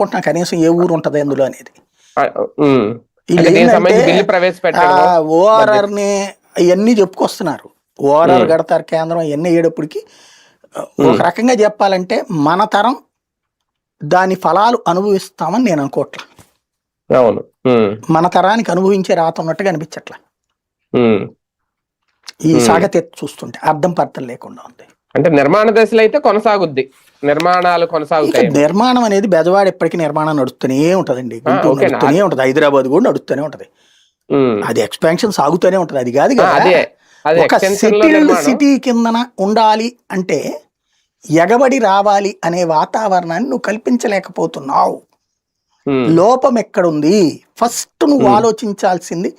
అనుకుంటున్నా కనీసం ఏ ఊరు ఉంటది అందులో అనేది. అంటే దీనికి సంబంధించి బిల్లు ప్రవేశపెట్టడమో, ఓఆర్ఆర్ ని ఇవన్నీ చెప్పుకొస్తున్నారు. ఓఆర్ఆర్ కడతారు కేంద్రం, ఇవన్నీ అయ్యేటప్పటికి ఒక రకంగా చెప్పాలంటే మన తరం దాని ఫలాలు అనుభవిస్తామని నేను అనుకోవట్లా. అవును, మన తరానికి అనుభవించే రాత ఉన్నట్టుగా అనిపించట్లా ఈ సాగతి చూస్తుంటే, అర్థం పర్థం లేకుండా ఉంది. అంటే నిర్మాణ దశలో అయితే కొనసాగుద్ది, నిర్మాణాలు కొనసాగుతాయి. నిర్మాణం అనేది బెజవాడ ఎప్పటికీ నిర్మాణం నడుస్తూనే ఉంటదండి, గుంటూరు నడుస్తూనే ఉంటది, హైదరాబాద్ కూడా నడుస్తూనే ఉంటది. అది ఎక్స్పాన్షన్ సాగుతూనే ఉంటది. అది కాదు కదా ఒక సెటిల్డ్ సిటీ కిందన ఉండాలి అంటే ఎగబడి రావాలి అనే వాతావరణాన్ని నువ్వు కల్పించలేకపోతున్నావు. లోపం ఎక్కడుంది? ఫస్ట్ నువ్వు ఆలోచించాల్సింది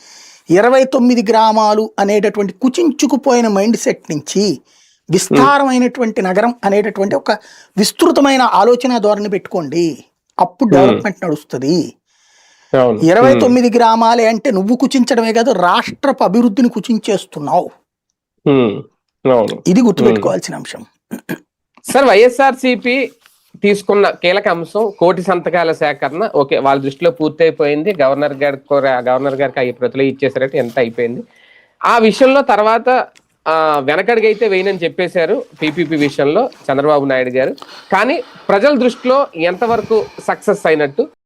29 గ్రామాలు అనేటటువంటి కుచించుకుపోయిన మైండ్ సెట్ నుంచి విస్తారమైనటువంటి నగరం అనేటటువంటి ఒక విస్తృతమైన ఆలోచన ధోరణి పెట్టుకోండి, అప్పుడు డెవలప్మెంట్ నడుస్తుంది. 29 గ్రామాలే అంటే నువ్వు కుచించడమే కాదు, రాష్ట్రపు అభివృద్ధిని కుచించేస్తున్నావు. ఇది గుర్తుపెట్టుకోవాల్సిన అంశం. సార్, వైఎస్ఆర్సీపీ తీసుకున్న కీలక అంశం కోటి సంతకాల సేకరణ. ఓకే, వాళ్ళ దృష్టిలో పూర్తయిపోయింది. గవర్నర్ గారికి అవి ప్రతులు ఇచ్చేసారంటే ఎంత అయిపోయింది. ఆ విషయంలో తర్వాత వెనకడిగైతే వేయనని చెప్పేశారు పీపీపీ విషయంలో చంద్రబాబు నాయుడు గారు. కానీ ప్రజల దృష్టిలో ఎంతవరకు సక్సెస్ అయినట్టు?